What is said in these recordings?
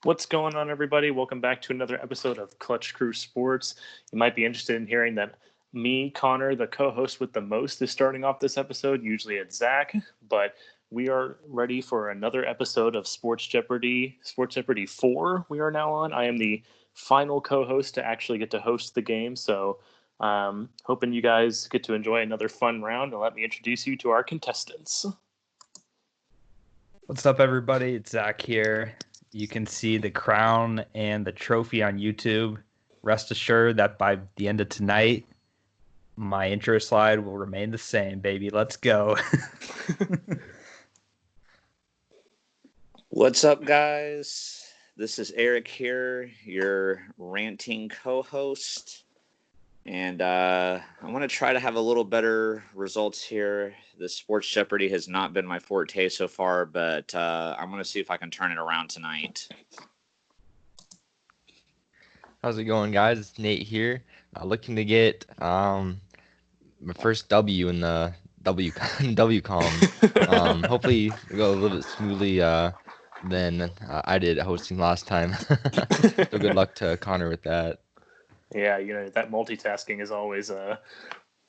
What's going on, everybody? Welcome back to another episode of Clutch Crew Sports. You might be interested in hearing that me, Connor, the co-host with the most, is starting off this episode. Usually it's Zach, but we are ready for another episode of Sports Jeopardy 4 we are now on. I am the final co-host to actually get to host the game, so hoping you guys get to enjoy another fun round, and let me introduce you to our contestants. What's up, everybody? It's Zach here. You can see the crown and the trophy on YouTube. Rest assured that by the end of tonight, my intro slide will remain the same, baby. Let's go. What's up, guys? This is Eric here, your ranting co-host. And I want to try to have a little better results here. The Sports Jeopardy has not been my forte so far, but I'm going to see if I can turn it around tonight. How's it going, guys? It's Nate here. Looking to get my first W in the W column. Hopefully we go a little bit smoothly than I did hosting last time. So good luck to Connor with that. Yeah, that multitasking is always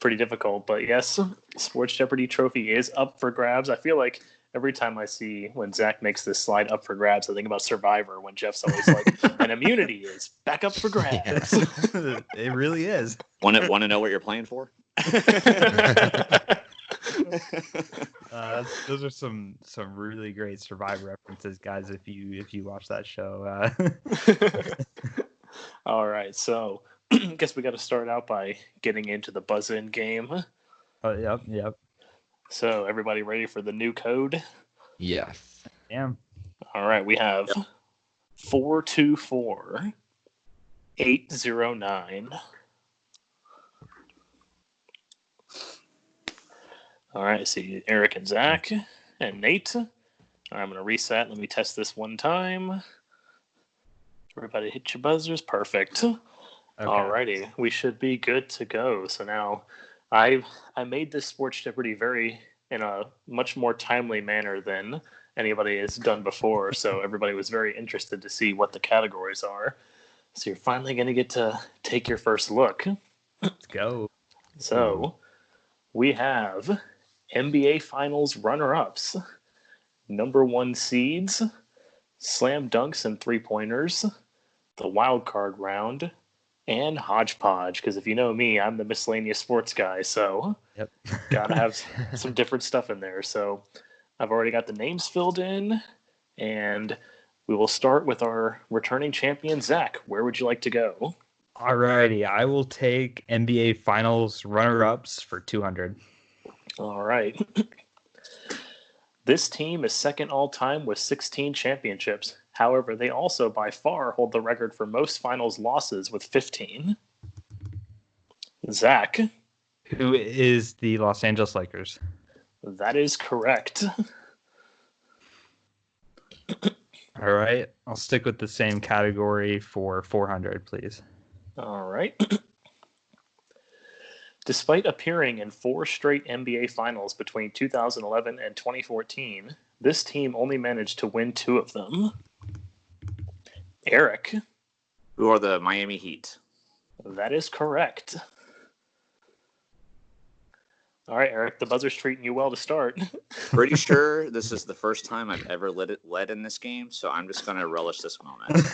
pretty difficult. But yes, Sports Jeopardy trophy is up for grabs. I feel like every time I see when Zach makes this slide up for grabs, I think about Survivor when Jeff's always like, and immunity is back up for grabs. Yeah. It really is. Want to know what you're playing for? Those are some really great Survivor references, guys. If you watch that show. All right, so I guess we got to start out by getting into the buzz-in game. Oh, yep. So everybody ready for the new code? Yes. Damn. All right, we have 424809. All right, I see Eric and Zach and Nate. All right, I'm going to reset. Let me test this one time. Everybody hit your buzzers. Perfect. Okay. All righty. We should be good to go. So now I made this Sports Jeopardy in a much more timely manner than anybody has done before. So everybody was very interested to see what the categories are. So you're finally going to get to take your first look. Let's go. So we have NBA Finals runner-ups, number 1 seeds, slam dunks and three-pointers, the wild card round, and hodgepodge. Because if you know me, I'm the miscellaneous sports guy, so yep. Gotta have some different stuff in there. So I've already got the names filled in, and we will start with our returning champion, Zach. Where would you like to go? Alrighty, I will take NBA Finals runner-ups for 200. All right. This team is second all-time with 16 championships. However, they also by far hold the record for most finals losses with 15. Zach. Who is the Los Angeles Lakers? That is correct. All right. I'll stick with the same category for 400, please. All right. Despite appearing in 4 straight NBA Finals between 2011 and 2014, this team only managed to win 2 of them. Eric. Who are the Miami Heat? That is correct. All right, Eric, the buzzer's treating you well to start. Pretty sure this is the first time I've ever led in this game, so I'm just going to relish this moment.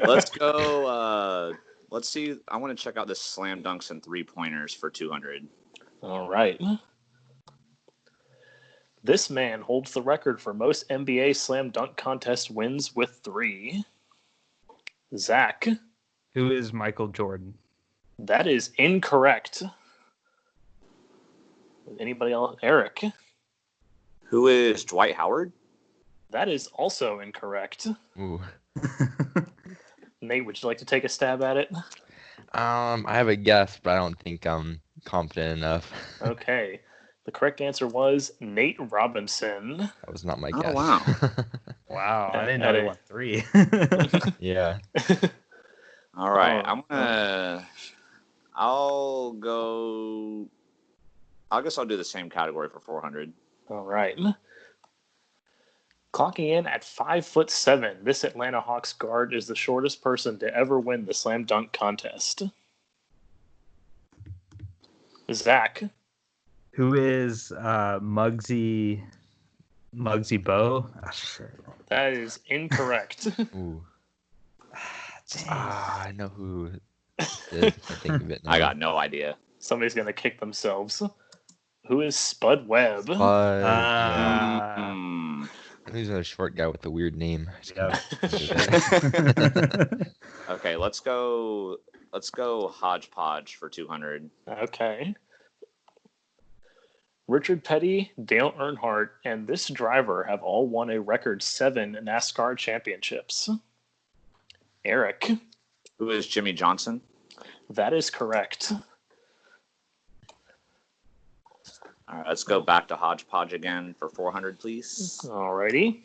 Let's go. Let's see. I want to check out this slam dunks and three-pointers for 200. All right. This man holds the record for most NBA slam dunk contest wins with 3. Zach. Who is Michael Jordan? That is incorrect. Anybody else? Eric. Who is Dwight Howard? That is also incorrect. Ooh. Nate, would you like to take a stab at it? I have a guess, but I don't think I'm confident enough. Okay. The correct answer was Nate Robinson. That was not my guess. Oh, wow. Wow. I didn't know they won 3. Yeah. All right. I guess I'll do the same category for 400. All right. Clocking in at 5'7", this Atlanta Hawks guard is the shortest person to ever win the slam dunk contest. Zach. Who is Muggsy Bow? Oh, shit. That is incorrect. Ooh. I know who it is. I think of it now. I got no idea. Somebody's going to kick themselves. Who is Spud Webb? He's a short guy with a weird name. Yeah. Okay, let's go hodgepodge for 200. Okay. Richard Petty, Dale Earnhardt, and this driver have all won a record 7 NASCAR championships. Eric. Who is Jimmie Johnson? That is correct. All right, let's go back to hodgepodge again for 400, please. Alrighty.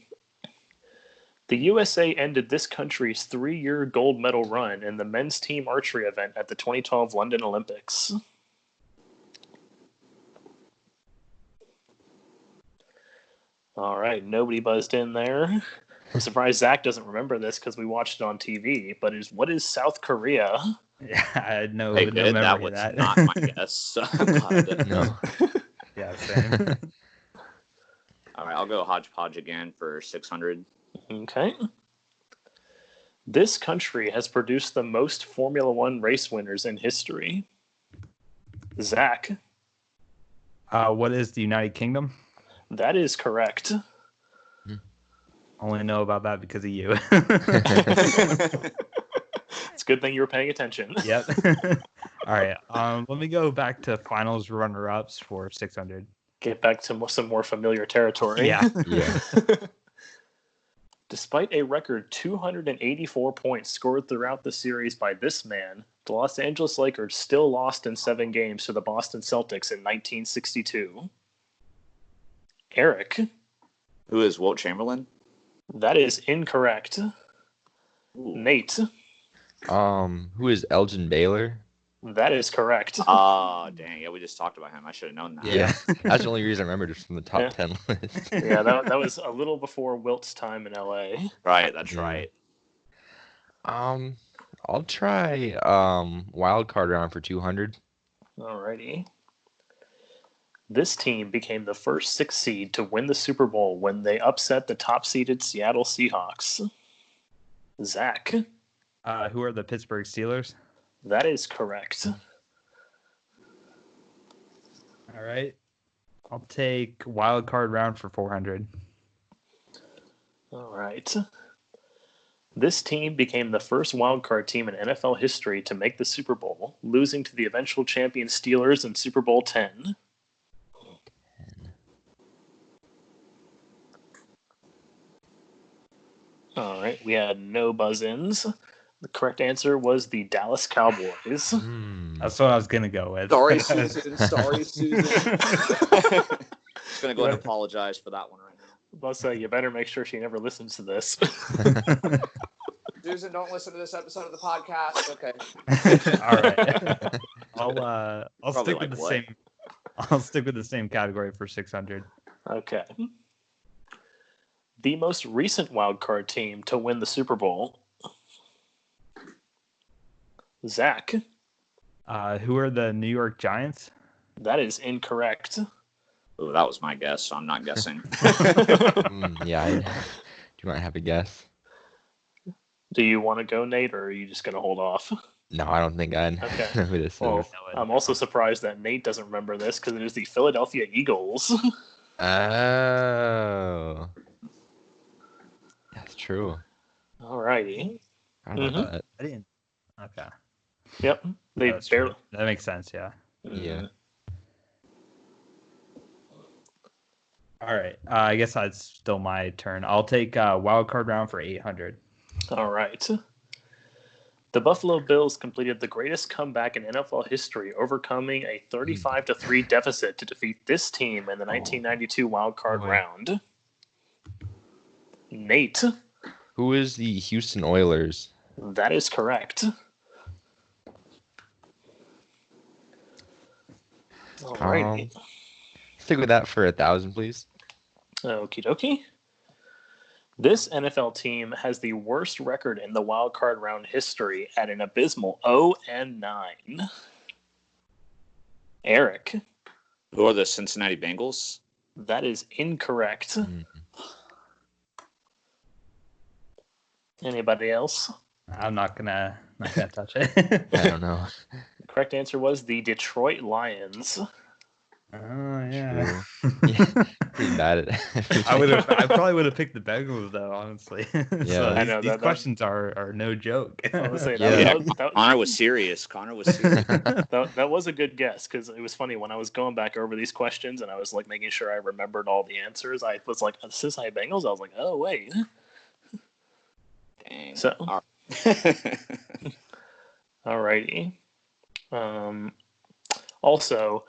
The USA ended this country's 3-year gold medal run in the men's team archery event at the 2012 London Olympics. All right, nobody buzzed in there. I'm surprised Zach doesn't remember this because we watched it on TV, but what is South Korea? Yeah, I had no Hey, memory that of was that. not my guess. I'm glad I didn't know. Yeah, same. All right, I'll go hodgepodge again for 600. Okay. This country has produced the most Formula One race winners in history. Zach. What is the United Kingdom? That is correct. Only know about that because of you. It's a good thing you were paying attention. Yep. All right. Let me go back to finals runner-ups for 600. Get back to some more familiar territory. Yeah. Yeah. Despite a record 284 points scored throughout the series by this man, the Los Angeles Lakers still lost in 7 games to the Boston Celtics in 1962. Eric. Who is Wilt Chamberlain? That is incorrect. Ooh. Nate. Who is Elgin Baylor? That is correct. Oh, dang. Yeah, we just talked about him. I should have known that. Yeah. That's the only reason I remember just from the top 10 list. Yeah, that was a little before Wilt's time in LA. Right, that's right. I'll try wild card round for 200. Alrighty. This team became the first 6 seed to win the Super Bowl when they upset the top-seeded Seattle Seahawks. Zach. Who are the Pittsburgh Steelers? That is correct. All right. I'll take wild card round for 400. All right. This team became the first wild card team in NFL history to make the Super Bowl, losing to the eventual champion Steelers in Super Bowl 10. All right, we had no buzz-ins. The correct answer was the Dallas Cowboys. That's what I was going to go with. Sorry, Susan. Sorry, Susan. Just going to go ahead and apologize for that one right now. I'll say, you better make sure she never listens to this. Susan, don't listen to this episode of the podcast. Okay. All right. I'll stick with the same. I'll stick with the same category for 600. Okay. The most recent wildcard team to win the Super Bowl. Zach. Who are the New York Giants? That is incorrect. Oh, that was my guess, so I'm not guessing. Yeah, do you might have a guess? Do you want to go, Nate, or are you just going to hold off? No, I don't think I know who this is. I'm also surprised that Nate doesn't remember this because it is the Philadelphia Eagles. Oh. That's true. All righty. I don't know that. I didn't. Okay. Yep. They barely. That makes sense, yeah. Yeah. All right. I guess it's still my turn. I'll take wild card round for 800. All right. The Buffalo Bills completed the greatest comeback in NFL history, overcoming a 35-3 deficit to defeat this team in the 1992 wild card round. Nate. Who is the Houston Oilers? That is correct. All right. Stick with that for 1,000, please. Okie dokie. This NFL team has the worst record in the wild card round history at an abysmal 0-9. Eric. Who are the Cincinnati Bengals? That is incorrect. Anybody else? I'm not gonna touch it. I don't know. The correct answer was the Detroit Lions. Oh yeah. Yeah, pretty bad at everything. I probably would have picked the Bengals though, honestly. Yeah. So I know, these that- questions are no joke. I was saying, Yeah. Connor was serious. that was a good guess because it was funny when I was going back over these questions and I was like making sure I remembered all the answers. I was like, Cincinnati Bengals. I was like, oh wait. Dang. So, All right. alrighty. Also,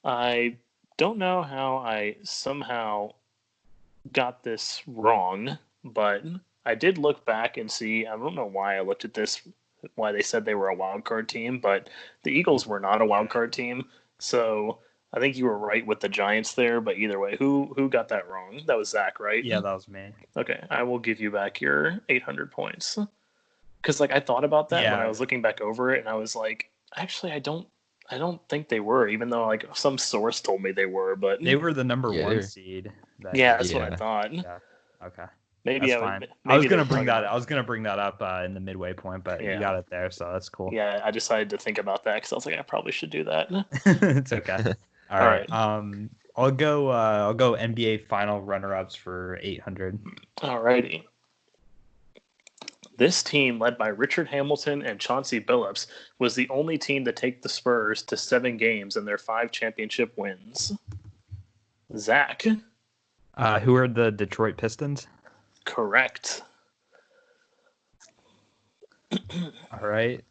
I don't know how I somehow got this wrong, but I did look back and see. I don't know why I looked at this, why they said they were a wild card team, but the Eagles were not a wild card team. So I think you were right with the Giants there. But either way, who got that wrong? That was Zach, right? Yeah, that was me. Okay, I will give you back your 800 points. Because I thought about that when I was looking back over it, and I was like, actually, I don't think they were, even though some source told me they were. But They were the number Yeah, one they're- seed. that's what I thought. Yeah. Okay. Maybe That's I fine. would. I was maybe gonna they bring probably- that. I was gonna bring that up in the midway point, but Yeah. you got it there, so that's cool. Yeah, I decided to think about that because I was like, I probably should do that. It's okay. All right. right. I'll go NBA final runner-ups for 800. Alrighty. This team, led by Richard Hamilton and Chauncey Billups, was the only team to take the Spurs to 7 games in their 5 championship wins. Zach. Who are the Detroit Pistons? Correct. All right.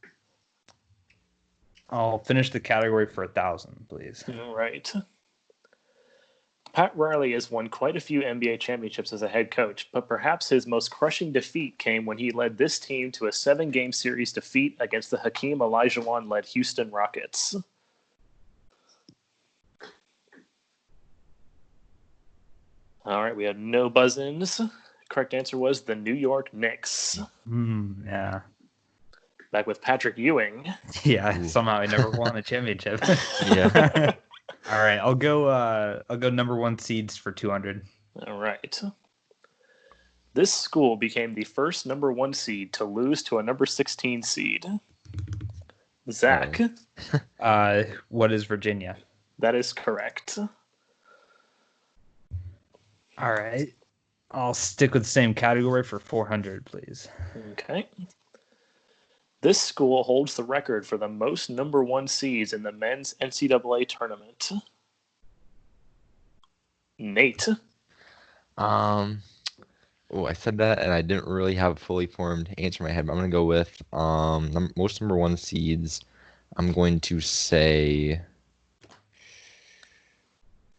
I'll finish the category for 1,000, please. All right. Pat Riley has won quite a few NBA championships as a head coach, but perhaps his most crushing defeat came when he led this team to a 7-game series defeat against the Hakeem Olajuwon-led Houston Rockets. All right, we had no buzz-ins. Correct answer was the New York Knicks. Yeah. Back with Patrick Ewing. Yeah. Ooh. Somehow I never won a championship. Yeah. All right. I'll go number one seeds for 200. All right. This school became the first number 1 seed to lose to a number 16 seed. Zach. What is Virginia? That is correct. All right. I'll stick with the same category for 400, please. Okay. This school holds the record for the most number 1 seeds in the men's NCAA tournament. Nate. Oh, I said that, and I didn't really have a fully formed answer in my head. But I'm gonna go with most number 1 seeds. I'm going to say.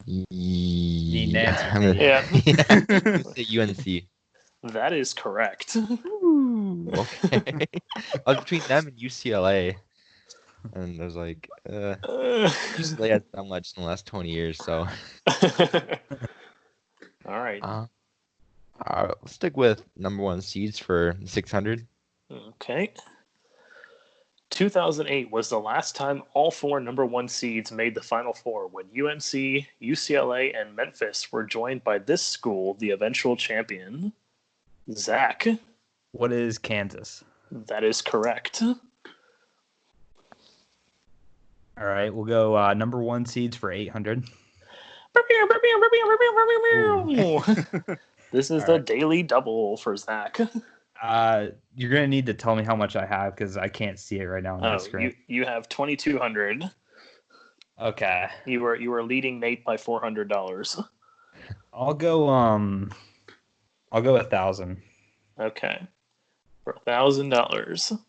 Need an answer. I'm gonna, Yeah. I'm gonna say UNC. That is correct. Okay. I was between them and UCLA, and I was like, UCLA has done much in the last 20 years, so. All right. I'll stick with number 1 seeds for 600. Okay. 2008 was the last time all 4 number 1 seeds made the Final Four when UNC, UCLA, and Memphis were joined by this school, the eventual champion. Zach. What is Kansas? That is correct. All right. We'll go number 1 seeds for 800. This is the daily double for Zach. You're gonna need to tell me how much I have because I can't see it right now on my screen. You have 2,200. Okay. You were leading Nate by $400. I'll go 1,000. Okay. For $1,000.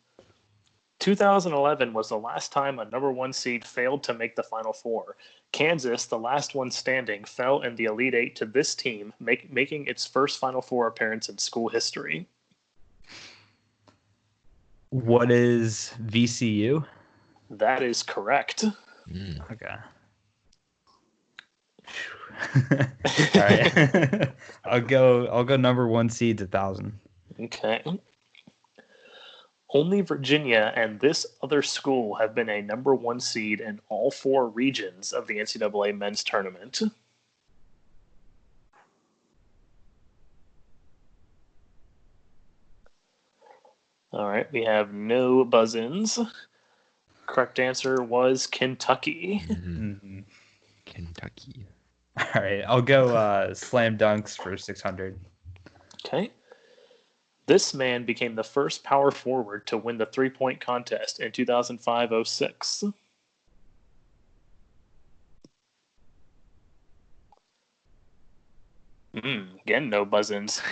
2011 was the last time a number 1 seed failed to make the Final Four. Kansas, the last one standing, fell in the Elite Eight to this team, making its first Final Four appearance in school history. What is VCU? That is correct. Okay. All right. I'll go number 1 seeds 1,000. Okay. Only Virginia and this other school have been a number 1 seed in all 4 regions of the NCAA men's tournament. All right, we have no buzz-ins. Correct answer was Kentucky. Mm-hmm. Kentucky. All right, I'll go slam dunks for 600. Okay. This man became the first power forward to win the three-point contest in 2005-06. Again, no buzz-ins.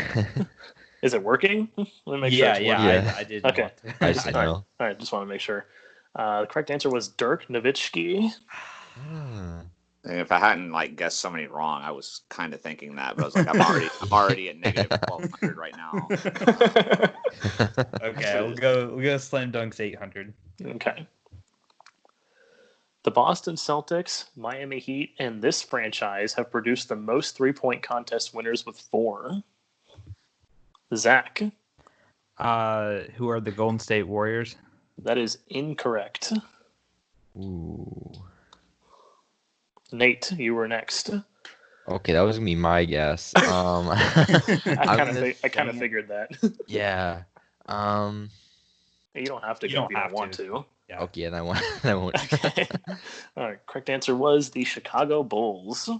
Is it working? Let me make sure it's working. I did. Okay. I just know. All right, just want to make sure. The correct answer was Dirk Nowitzki. And if I hadn't guessed so many wrong, I was kind of thinking that, but I was like, I'm already at negative 1,200 right now. Okay, we'll go slam dunks 800. Okay. The Boston Celtics, Miami Heat, and this franchise have produced the most three-point contest winners with 4. Zach. Who are the Golden State Warriors? That is incorrect. Ooh. Nate, you were next. Okay, that was gonna be my guess. I kind of figured that. Yeah. You don't have to go if you don't want to. Yeah. Okay, then I won't. Okay. All right. Correct answer was the Chicago Bulls.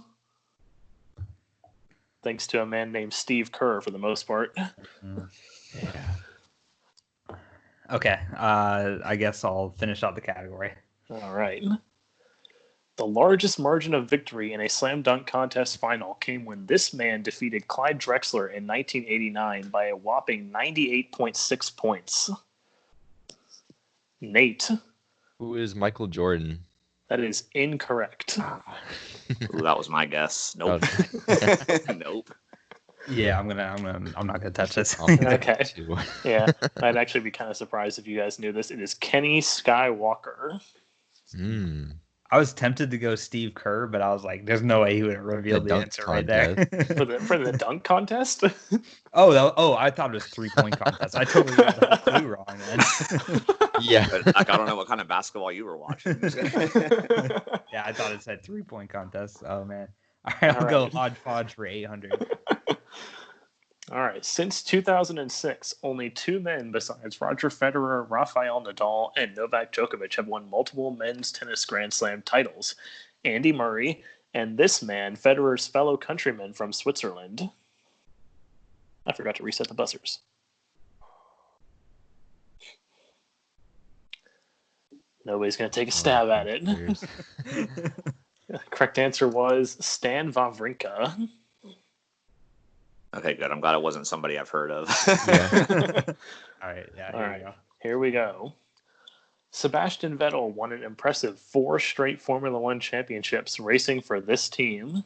Thanks to a man named Steve Kerr for the most part. Yeah. Okay. I guess I'll finish out the category. All right. The largest margin of victory in a slam dunk contest final came when this man defeated Clyde Drexler in 1989 by a whopping 98.6 points. Nate. Who is Michael Jordan? That is incorrect. Ooh, that was my guess. Nope. Nope. Yeah, I'm not gonna touch this. Okay. Yeah, I'd actually be kind of surprised if you guys knew this. It is Kenny Skywalker. I was tempted to go Steve Kerr, but I was like, "There's no way he would have revealed the answer right there." for the dunk contest. I thought it was 3-point contest. I totally got the whole clue wrong. Then. Yeah, I don't know what kind of basketball you were watching. Yeah, I thought it said 3-point contest. Oh man! All right, I'll go hodgepodge for 800. All right. Since 2006, only 2 men besides Roger Federer, Rafael Nadal, and Novak Djokovic have won multiple men's tennis Grand Slam titles. Andy Murray and this man, Federer's fellow countryman from Switzerland. I forgot to reset the buzzers. Nobody's going to take a stab at it. Correct answer was Stan Wawrinka. Okay, good. I'm glad it wasn't somebody I've heard of. Yeah. All right. Yeah. All right. Here we go. Sebastian Vettel won an impressive 4 straight Formula One championships racing for this team.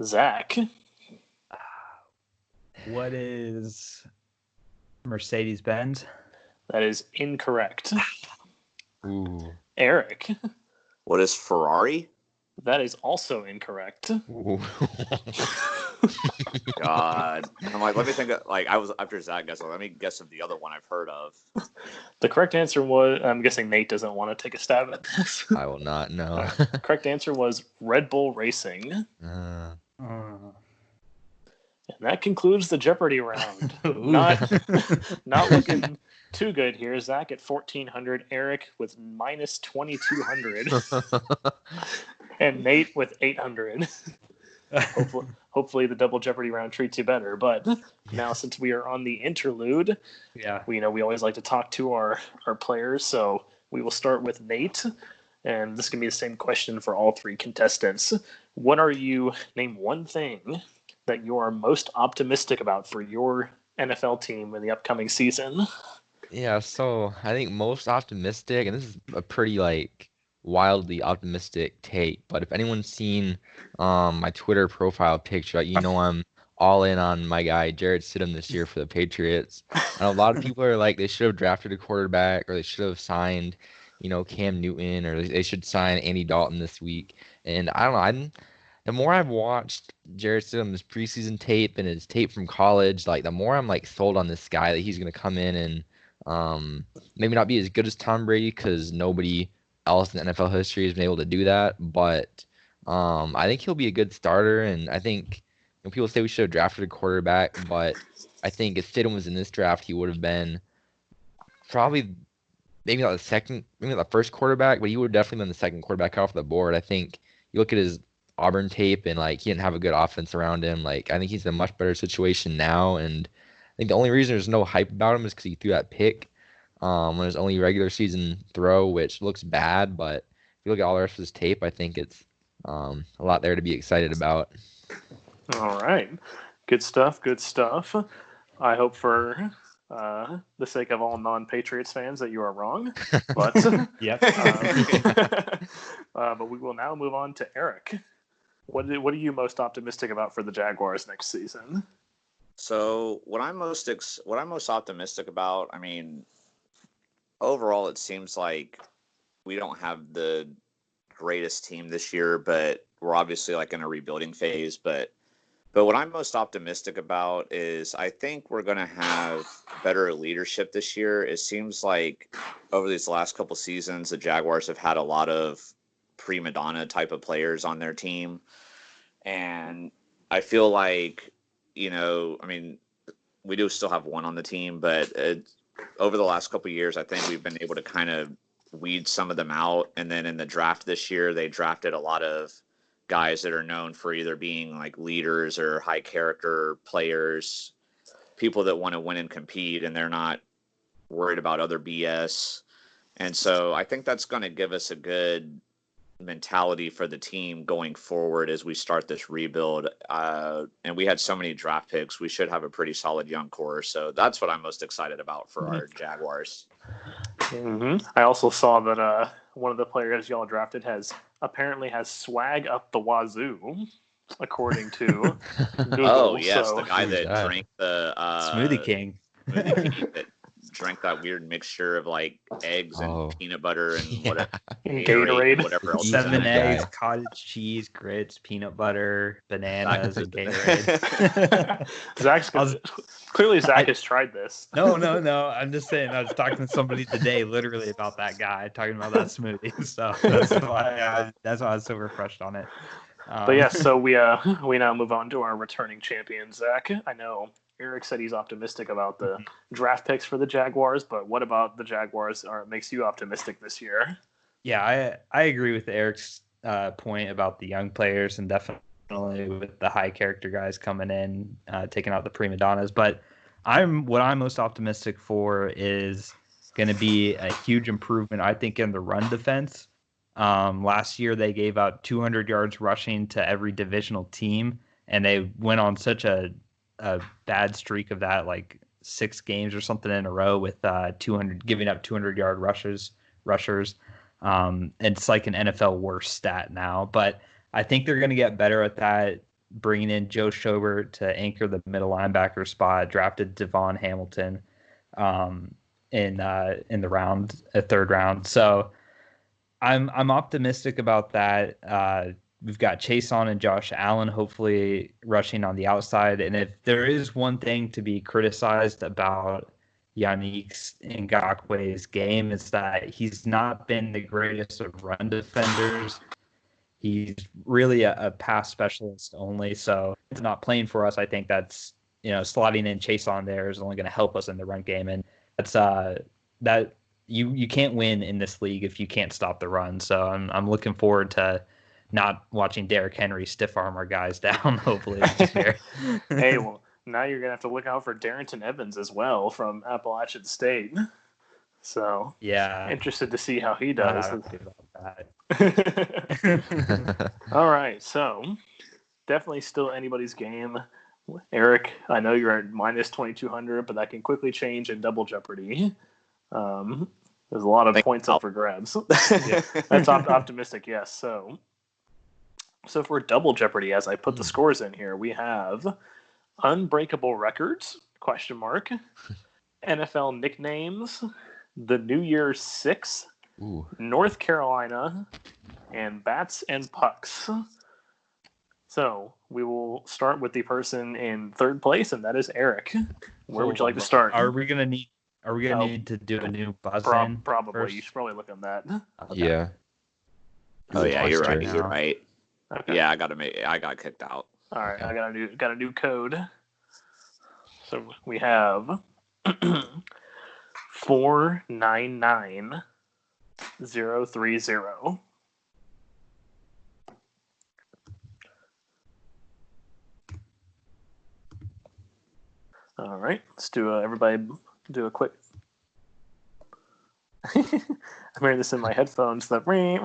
Zach. What is Mercedes-Benz? That is incorrect. Ooh. Eric. What is Ferrari? That is also incorrect. God. I'm like, let me think of, I was after Zach guessed, let me guess of the other one I've heard of. The correct answer was, I'm guessing Nate doesn't want to take a stab at this. I will not know. Correct answer was Red Bull Racing. And that concludes the Jeopardy round. Not looking too good here. Zach at 1,400, Eric with minus 2,200, and Nate with 800. Hopefully the double Jeopardy round treats you better. But now, since we are on the interlude, we always like to talk to our players. So we will start with Nate, and this can be the same question for all 3 contestants. Name one thing that you are most optimistic about for your NFL team in the upcoming season? Yeah, so I think most optimistic, and this is a pretty wildly optimistic take, but if anyone's seen my Twitter profile picture, I'm all in on my guy Jarrett Stidham this year for the Patriots. And a lot of people are like, they should have drafted a quarterback or they should have signed Cam Newton, or they should sign Andy Dalton this week. And I don't know. The more I've watched Jarrett Stidham's preseason tape and his tape from college, like the more I'm like sold on this guy that he's gonna come in and maybe not be as good as Tom Brady because nobody else in NFL history has been able to do that. But I think he'll be a good starter, and I think people say we should have drafted a quarterback, but I think if Stidham was in this draft, he would have been probably maybe not the second, maybe not the first quarterback, but he would have definitely been the second quarterback off the board. I think you look at his Auburn tape and like he didn't have a good offense around him. Like I think he's in a much better situation now, and I think the only reason there's no hype about him is because he threw that pick on his only regular season throw, which looks bad. But if you look at all the rest of his tape, I think it's a lot there to be excited about. All right, good stuff. Good stuff. I hope for the sake of all non-Patriots fans that you are wrong, but Yep. But we will now move on to Eric. What are you most optimistic about for the Jaguars next season? So what I'm most optimistic about, I mean, overall it seems like we don't have the greatest team this year, but we're obviously like in a rebuilding phase. But what I'm most optimistic about is I think we're going to have better leadership this year. It seems like over these last couple seasons, the Jaguars have had a lot of prima donna type of players on their team. And I feel like, I mean, we do still have one on the team, but over the last couple of years, I think we've been able to kind of weed some of them out. And then in the draft this year, they drafted a lot of guys that are known for either being like leaders or high character players, people that want to win and compete, and they're not worried about other BS. And so I think that's going to give us a good mentality for the team going forward as we start this rebuild. And we had so many draft picks. We should have a pretty solid young core. So that's what I'm most excited about for our Jaguars. Mm-hmm. I also saw that one of the players y'all drafted apparently has swag up the wazoo, according to Google. Oh, yes, the guy that drank the Smoothie King. That drank that weird mixture of like eggs and peanut butter and whatever, Gatorade, whatever else. 7 eggs, cottage cheese, grits, peanut butter, bananas, and Gatorade. Clearly Zach has tried this. No. I'm just saying. I was talking to somebody today, literally about that guy, talking about that smoothie. So that's why I was so refreshed on it. But yeah, so we now move on to our returning champion, Zach. I know Eric said he's optimistic about the draft picks for the Jaguars, but what about the Jaguars makes you optimistic this year? Yeah, I agree with Eric's point about the young players and definitely with the high character guys coming in, taking out the prima donnas. But what I'm most optimistic for is going to be a huge improvement, I think, in the run defense. Last year, they gave out 200 yards rushing to every divisional team, and they went on such a bad streak of that, like 6 games or something in a row with giving up 200-yard rushers. And it's like an NFL worst stat now, but I think they're going to get better at that. Bringing in Joe Schobert to anchor the middle linebacker spot, drafted Devon Hamilton in the third round. So I'm optimistic about that. We've got Chason and Josh Allen hopefully rushing on the outside. And if there is one thing to be criticized about Yannick Ngakwe's game, is that he's not been the greatest of run defenders. He's really a pass specialist only. So it's not playing for us. I think that's, slotting in Chason there is only going to help us in the run game. And that's that you can't win in this league if you can't stop the run. So I'm looking forward to not watching Derrick Henry stiff arm our guys down, hopefully. Hey, well, now you're going to have to look out for Darrington Evans as well from Appalachian State. So, yeah, interested to see how he does. About that. All right, so definitely still anybody's game. Eric, I know you're at minus 2,200, but that can quickly change in double Jeopardy. There's a lot of points up for grabs. Yeah, that's optimistic, yes. So for double Jeopardy, as I put the scores in here, we have unbreakable records, ? NFL nicknames, the New Year's Six, Ooh. North Carolina, and Bats and Pucks. So we will start with the person in third place, and that is Eric. Where would you like to start? Are we gonna need to do a new buzz in? Probably. First? You should probably look on that. Okay. Yeah. Oh yeah, you're right. Now. You're right. Okay. Yeah, I got kicked out. All right, I got a new code. So we have 499030. All right, let's do everybody do a quick. I'm hearing this in my headphones. Okay.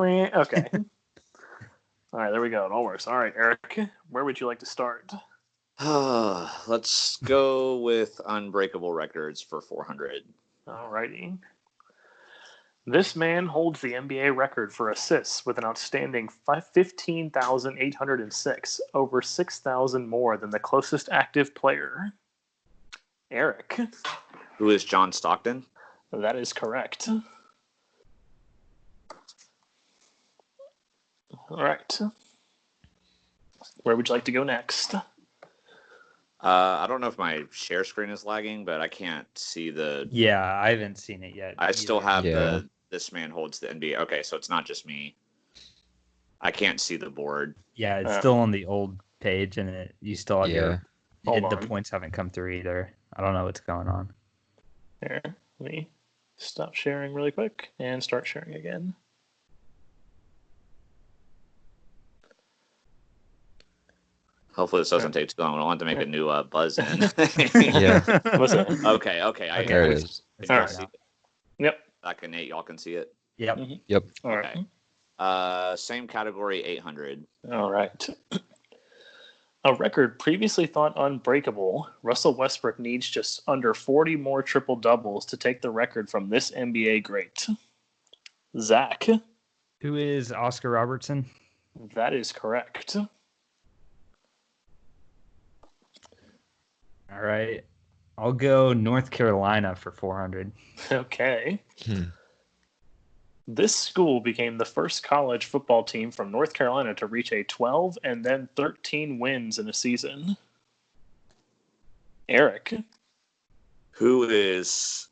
All right, there we go. It all works. All right, Eric, where would you like to start? Let's go with unbreakable records for 400. All righty. This man holds the NBA record for assists with an outstanding 15,806, over 6,000 more than the closest active player. Eric. Who is John Stockton? That is correct. All right. Where would you like to go next? I don't know if my share screen is lagging, but I can't see the. Yeah, I haven't seen it yet. I still have Yeah. This man holds the NBA. Okay, so it's not just me. I can't see the board. Yeah, it's still on the old page, and you still have Yeah. the points haven't come through either. I don't know what's going on. Here, let me stop sharing really quick and start sharing again. Hopefully this doesn't take too long. I don't want to make a new buzz in. Yeah. What's it? Okay. There it is. It's All there right. now. Yep. Back in Nate, y'all can see it. Yep. Yep. All right. Okay. Same category, 800. All right. A record previously thought unbreakable, Russell Westbrook needs just under 40 more triple-doubles to take the record from this NBA great. Zach. Who is Oscar Robertson? That is correct. All right. I'll go North Carolina for 400. Okay. Hmm. This school became the first college football team from North Carolina to reach a 12 and then 13 wins in a season. Eric. Who is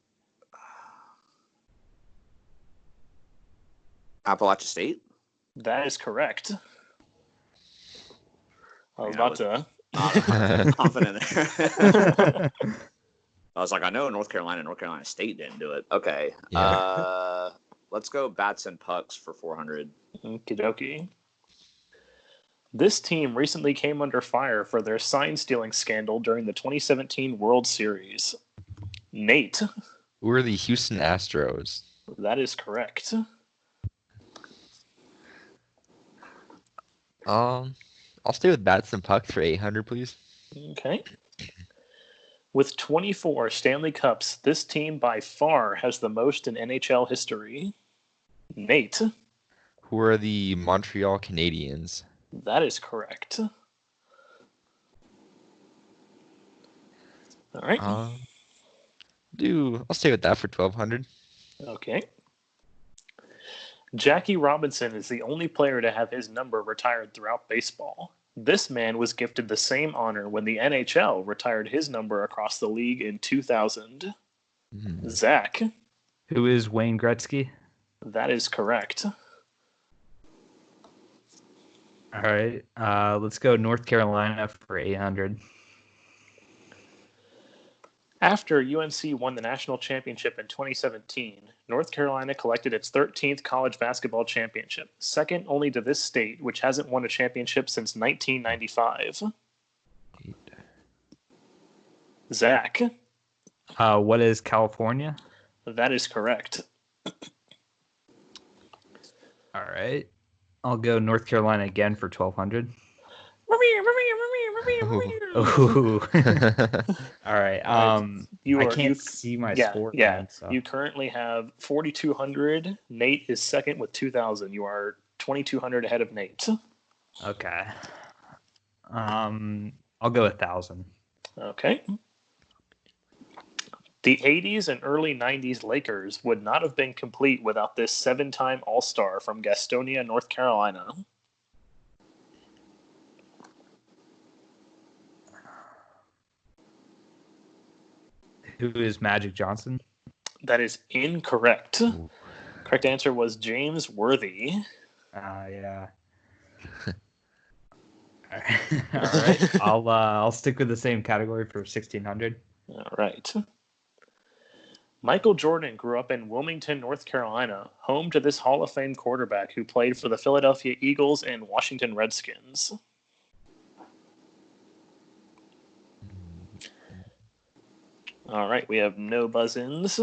Appalachian State? That is correct. I was Yeah, about to. confident there. I was like, I know North Carolina State didn't do it. Okay. Yeah. Let's go Bats and Pucks for 400. Okie dokie. This team recently came under fire for their sign-stealing scandal during the 2017 World Series. Nate. Who are the Houston Astros? That is correct. I'll stay with Bats and Pucks for 800, please. Okay. With 24 Stanley Cups, this team by far has the most in NHL history. Nate. Who are the Montreal Canadiens? That is correct. All right. I'll stay with that for 1,200. Okay. Jackie Robinson is the only player to have his number retired throughout baseball. This man was gifted the same honor when the NHL retired his number across the league in 2000. Zach. Who is Wayne Gretzky? That is correct. All right. Let's go North Carolina for 800. After UNC won the national championship in 2017, North Carolina collected its 13th college basketball championship, second only to this state, which hasn't won a championship since 1995. Zach. What is California? That is correct. All right. I'll go North Carolina again for 1,200. Ooh. All right. I can't see my score. Yeah. So. You currently have 4,200. Nate is second with 2,000. You are 2,200 ahead of Nate. Okay. I'll go 1,000. Okay. The 80s and early 90s Lakers would not have been complete without this 7-time All-Star from Gastonia, North Carolina. Who is Magic Johnson? That is incorrect. Ooh. Correct answer was James Worthy. Yeah. All right. I'll stick with the same category for 1600. All right. Michael Jordan grew up in Wilmington, North Carolina, home to this Hall of Fame quarterback who played for the Philadelphia Eagles and Washington Redskins. All right, we have no buzz-ins.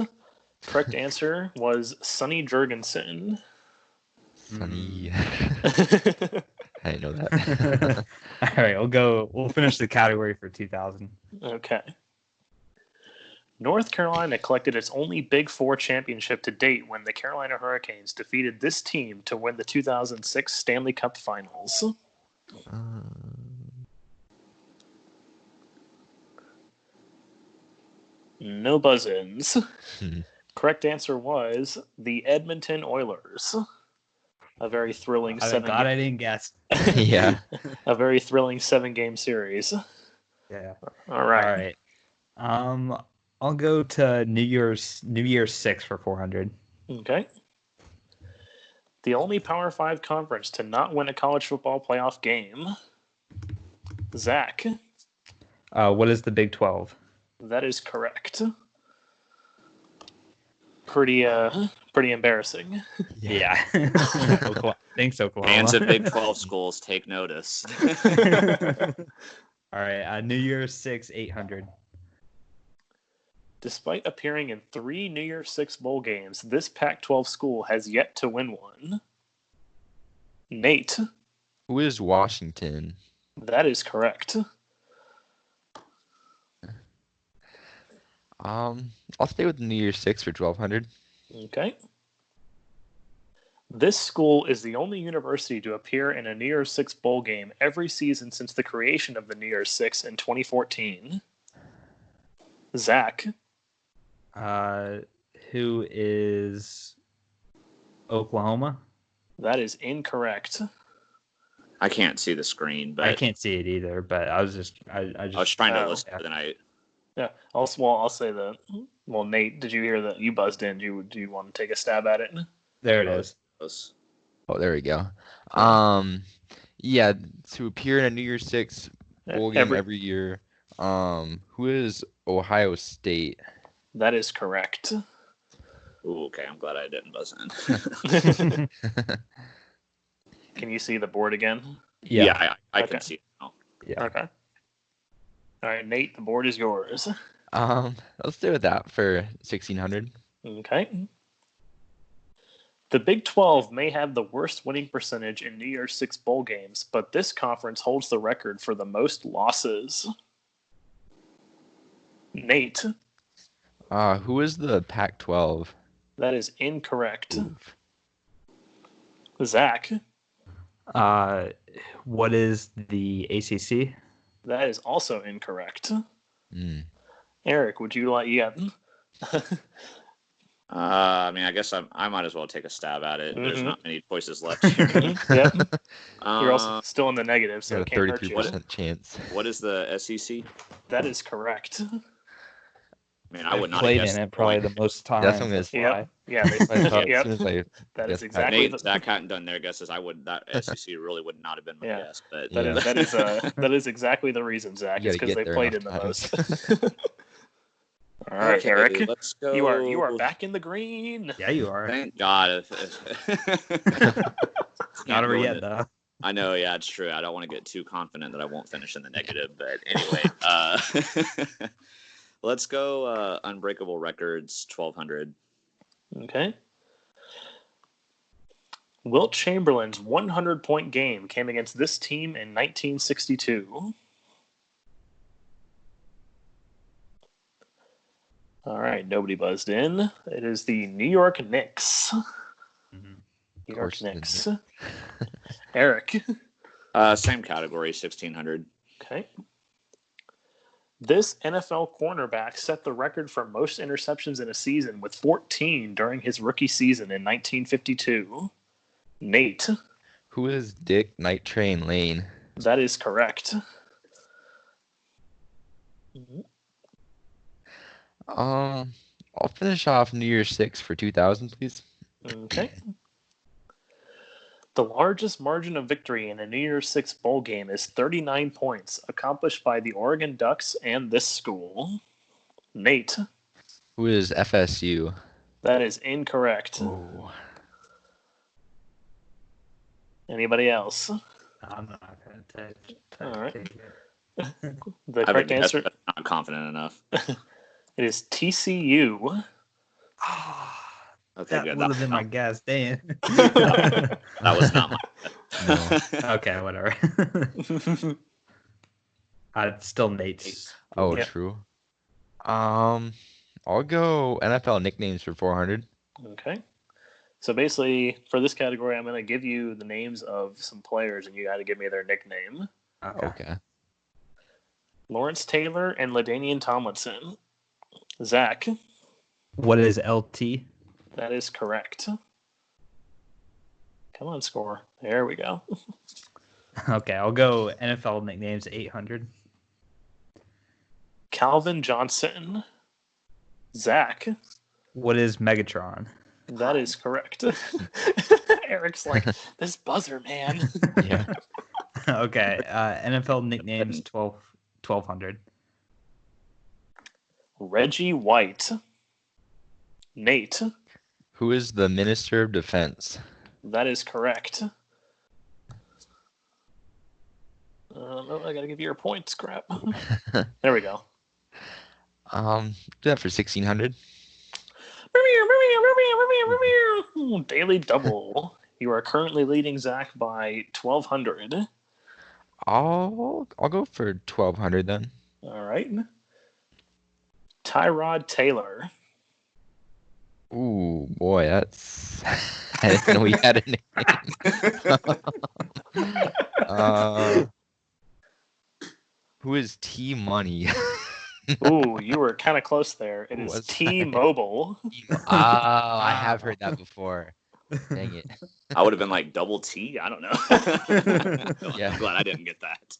Correct answer was Sonny Jurgensen. Funny. I didn't know that. All right, we'll finish the category for 2000. Okay. North Carolina collected its only Big Four championship to date when the Carolina Hurricanes defeated this team to win the 2006 Stanley Cup Finals. No buzz-ins. Correct answer was the Edmonton Oilers. A very thrilling I didn't guess. Yeah. A very thrilling 7-game series. Yeah. All right. I'll go to New Year's 6 for 400. Okay. The only Power 5 conference to not win a college football playoff game. Zach. What is the Big 12? That is correct. Pretty embarrassing. Yeah. Thanks, Oklahoma. Fans of Big 12 schools, take notice. All right. New Year's 6, 800. Despite appearing in 3 New Year's 6 bowl games, this Pac-12 school has yet to win one. Nate. Who is Washington? That is correct. I'll stay with New Year's 6 for 1200. Okay. This school is the only university to appear in a New Year's 6 bowl game every season since the creation of the New Year's 6 in 2014. Zach. Who is Oklahoma? That is incorrect. I can't see the screen, but I can't see it either. But I was I was trying to listen yeah. for the night. Yeah. I'll say that. Well, Nate, did you hear that you buzzed in? Do you want to take a stab at it? There it is. Oh, there we go. Yeah, to appear in a New Year's 6 bowl game every year. Who is Ohio State? That is correct. Ooh, okay, I'm glad I didn't buzz in. Can you see the board again? Yeah, I Okay. can see it now. Yeah. Okay. All right, Nate, the board is yours. Let's stay with that for 1600. Okay. The Big 12 may have the worst winning percentage in New Year's 6 bowl games, but this conference holds the record for the most losses. Nate. Who is the Pac-12? That is incorrect. Oof. Zach. What is the ACC? That is also incorrect. Eric, would you like? Yeah. I mean, I guess I might as well take a stab at it. There's not many choices left here. Yep. You're also still in the negative, so You it have a can't hurt you. 33% chance. What is the SEC? That is correct. I mean, I would not played have in guessed it probably the most time. That's what I'm gonna say. Yep. Yeah. I thought Yep. as soon as I That is guessed exactly. Nate, Zach hadn't done their guesses. That SEC really would not have been my Yeah. guess. But That is that is exactly the reason, Zach. You It's gotta because they get there played in enough the most. All right, Okay, Eric. let's go. You are back in the green. Yeah, you are. Thank God. Not over yet, though. I know, yeah, it's true. I don't want to get too confident that I won't finish in the negative, but anyway, let's go Unbreakable Records 1200. Okay. Wilt Chamberlain's 100-point game came against this team in 1962. All right, nobody buzzed in. It is the New York Knicks. New York Knicks. Eric. Same category, 1600. Okay. This NFL cornerback set the record for most interceptions in a season with 14 during his rookie season in 1952. Nate. Who is Dick Night Train Lane? That is correct. I'll finish off New Year's 6 for 2000, please. Okay. The largest margin of victory in a New Year's Six bowl game is 39 points, accomplished by the Oregon Ducks and this school. Nate. Who is FSU? That is incorrect. Oh. Anybody else? I'm not going to take All right. it. The correct answer. Not confident enough. It is TCU. Okay, That good. would have been my guess. Damn. That was not my. No. Okay, whatever. It's still Nate's. Oh, Yeah. true. I'll go NFL nicknames for 400. Okay. So basically, for this category, I'm going to give you the names of some players, and you got to give me their nickname. Okay. Lawrence Taylor and LaDainian Tomlinson. Zach. What is LT? That is correct. Come on, score. There we go. Okay, I'll go NFL nicknames 800. Calvin Johnson. Zach. What is Megatron? That is correct. Eric's like, this buzzer, man. Yeah. Okay, NFL nicknames 1200. Reggie White. Nate. Who is the Minister of Defense? That is correct. No, I gotta give you your points, crap. There we go. Do that for 1600. Daily double. You are currently leading Zach by 1,200. I'll go for 1200 then. All right. Tyrod Taylor. Ooh, boy, that's. I didn't know we had a name. Who is T Money? Ooh, you were kind of close there. It is What's T-Mobile. I have heard that before. Dang it. I would have been like double T. I don't know. Yeah. I'm glad I didn't get that.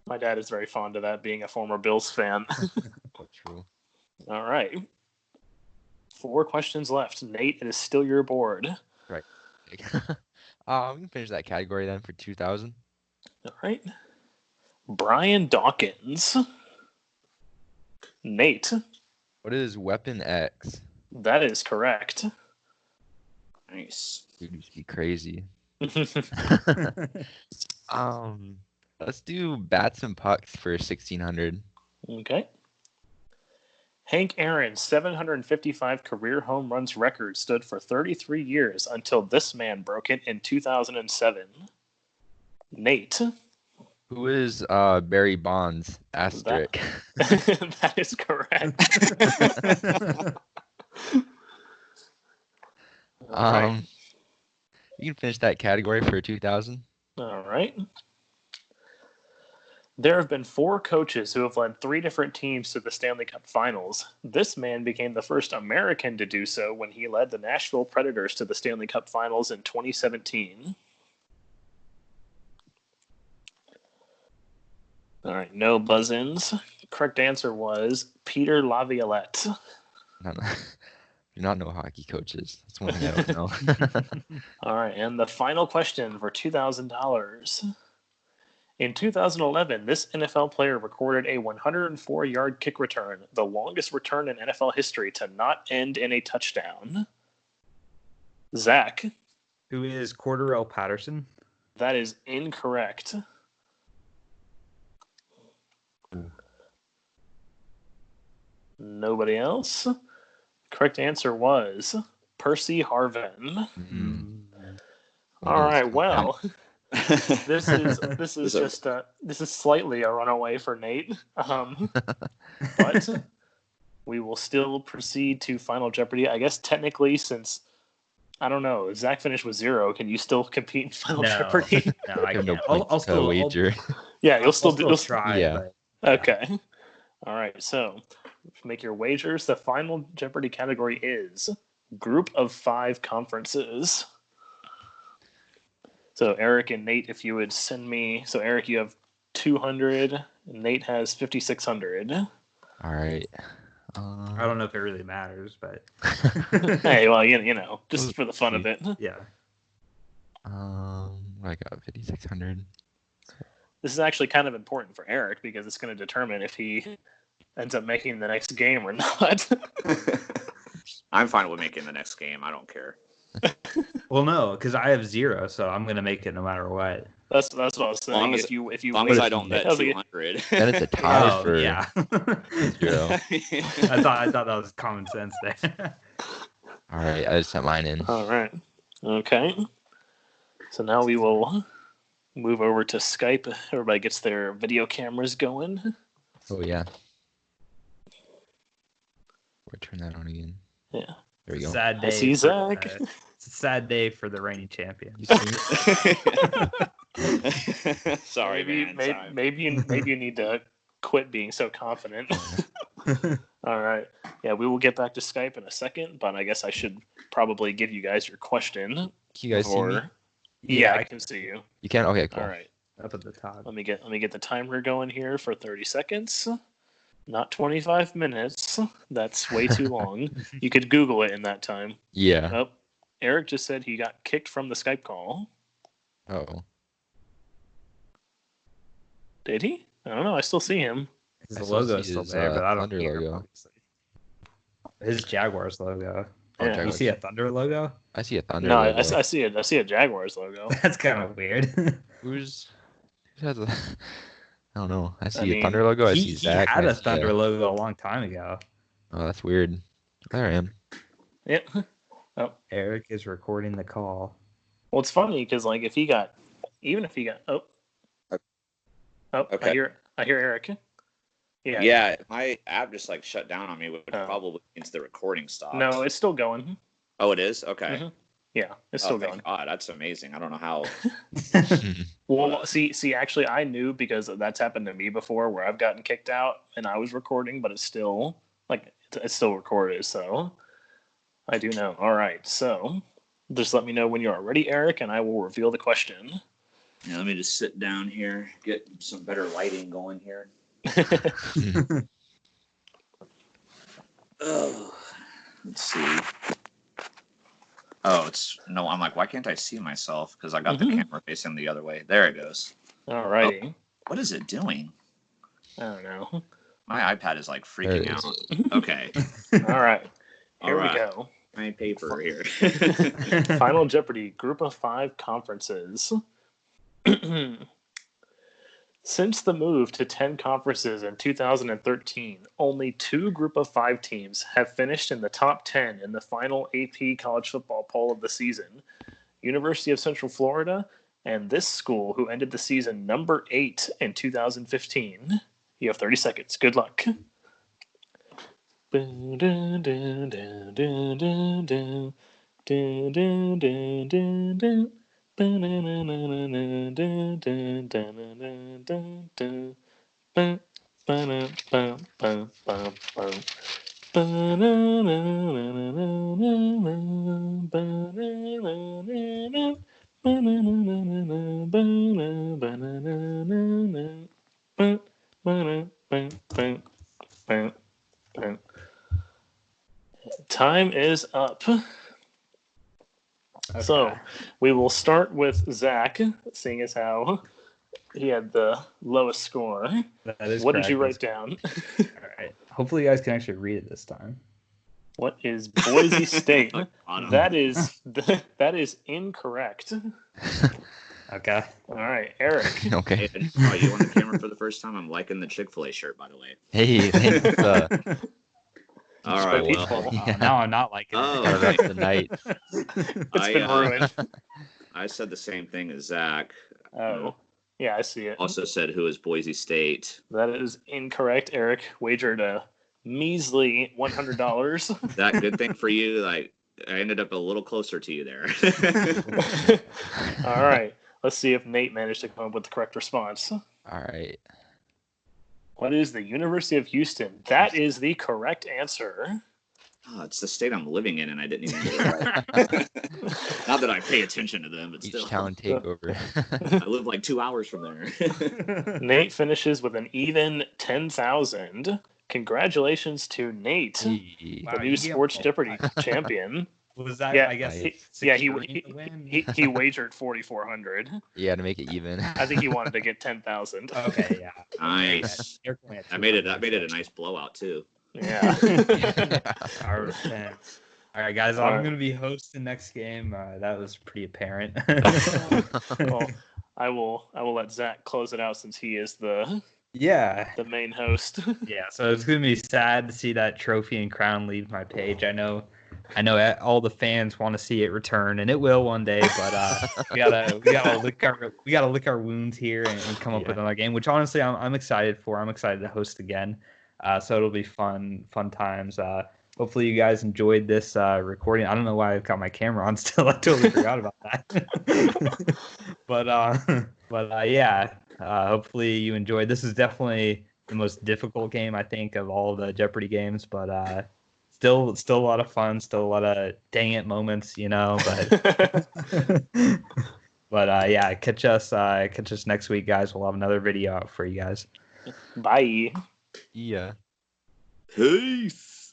My dad is very fond of that, being a former Bills fan. True. All right. 4 questions left. Nate, it is still your board. Right. We can finish that category then for 2000. All right. Brian Dawkins. Nate. What is Weapon X? That is correct. Nice. Dude, you should be crazy. Let's do Bats and Pucks for 1600. Okay. Hank Aaron's 755 career home runs record stood for 33 years until this man broke it in 2007. Nate. Who is Barry Bonds? Asterisk. That is correct. All right. You can finish that category for 2000. All right. There have been 4 coaches who have led 3 different teams to the Stanley Cup Finals. This man became the first American to do so when he led the Nashville Predators to the Stanley Cup Finals in 2017. All right, no buzz-ins. Correct answer was Peter Laviolette. You're not no hockey coaches. That's one thing I don't know. All right, and the final question for $2,000. In 2011, this NFL player recorded a 104-yard kick return, the longest return in NFL history to not end in a touchdown. Zach. Who is Cordarrelle Patterson? That is incorrect. Nobody else? Correct answer was Percy Harvin. Mm-hmm. All right, well, this is slightly a runaway for Nate, but we will still proceed to Final Jeopardy. I guess technically, since I don't know, Zach finished with 0. Can you still compete in Final Jeopardy? No, I can't. No I'll still wager. Yeah, you'll still try. Yeah. But Okay. All right. So, make your wagers. The final Jeopardy category is Group of 5 conferences. So, Eric and Nate, if you would send me. So, Eric, you have 200. And Nate has 5,600. All right. I don't know if it really matters, but Hey, well, you know, just for the fun of it. yeah. I got 5,600. This is actually kind of important for Eric because it's going to determine if he ends up making the next game or not. I'm fine with making the next game. I don't care. Well, no, because I have 0, so I'm gonna make it no matter what. That's what I was saying. If you As long as I don't bet 200. Then it's a tie for yeah. 0. I thought that was common sense there. All right, I just sent mine in. All right. Okay. So now we will move over to Skype. Everybody gets their video cameras going. Oh yeah. We'll turn that on again. Yeah. There we go. Sad day. I see Zach. It's a sad day for the reigning champion. Sorry, man. Maybe you need to quit being so confident. All right. Yeah, we will get back to Skype in a second, but I guess I should probably give you guys your question. Can you guys see me? Yeah, I can see you. You can? Okay, cool. All right. Up at the top. Let me get the timer going here for 30 seconds. Not 25 minutes. That's way too long. You could Google it in that time. Yeah. Oh, Eric just said he got kicked from the Skype call. Oh. Did he? I don't know. I still see him. His logo is still there, but I don't Thunder care. logo. His Jaguars logo. Oh, Yeah. You Jaguars. see a Thunder logo? I see a Thunder No, logo. I see it. I see a Jaguars logo. That's kind of weird. Who has a... I don't know. I see mean, a Thunder logo. I see he Zach. had I a see, Thunder logo a long time ago. Oh, that's weird. There I am. Yep. Oh, Eric is recording the call. well, it's funny because like if he got oh, Okay. I hear Eric. Yeah. Yeah, my app just like shut down on me, which Oh. probably means the recording stopped. No, it's still going. Oh, it is? Okay. Mhm. Yeah, it's still going. Thank God, that's amazing. I don't know how. Well, see, actually, I knew because that's happened to me before, where I've gotten kicked out and I was recording, but it's still it's still recorded. So I do know. All right, so just let me know when you are ready, Eric, and I will reveal the question. Yeah, let me just sit down here, get some better lighting going here. Oh, let's see. Oh, I'm like, why can't I see myself? Because I got the camera facing the other way. There it goes. All righty. Oh, what is it doing? I don't know. My iPad is like freaking out. Okay. All right. Here All right. we go. My paper here. Final Jeopardy, Group of 5 conferences. Since the move to 10 conferences in 2013, only 2 Group of 5 teams have finished in the top 10 in the final AP college football poll of the season. University of Central Florida and this school, who ended the season number 8 in 2015. You have 30 seconds. Good luck. Time is up. Okay. So we will start with Zach, seeing as how he had the lowest score. That is What did correct. you write down? All right. Hopefully, you guys can actually read it this time. What is Boise State? Bottom. That is incorrect. Okay. All right, Eric. Okay. Hey, oh, you on the camera for the first time? I'm liking the Chick-fil-A shirt, by the way. Hey, thanks. All right, Peach well, Bowl. Oh, now I'm not liking Oh. it. Gotta wrap the night. It's been ruined. I said the same thing as Zach. Oh, yeah, I see it. Also said, who is Boise State? That is incorrect. Eric wagered a measly $100. That good thing for you. Like, I ended up a little closer to you there. All right. Let's see if Nate managed to come up with the correct response. All right. What is the University of Houston? That is the correct answer. Oh, it's the state I'm living in, and I didn't even get it right. Not that I pay attention to them, but Each still. town takeover. I live like 2 hours from there. Nate finishes with an even 10,000. Congratulations to Nate, Hey. the new Sports Jeopardy champion. Was that? Yeah, I guess. He wagered 4,400. Yeah, to make it even. I think he wanted to get 10,000. Okay, yeah. Nice. I made it a nice blowout too. Yeah. All right, guys. I'm going to be hosting next game. That was pretty apparent. Well, I will let Zach close it out since he is the main host. Yeah. So it's going to be sad to see that trophy and crown leave my page. I know all the fans want to see it return, and it will one day. But we gotta lick our wounds here and come up with another game, which honestly I'm excited for. I'm excited to host again. So it'll be fun times. Hopefully you guys enjoyed this recording. I don't know why I've got my camera on still. I totally forgot about that. but yeah. Hopefully you enjoyed. This is definitely the most difficult game I think of all the Jeopardy games, but still a lot of fun. Still a lot of dang it moments, But yeah, catch us next week, guys. We'll have another video out for you guys. Bye. Yeah. Peace.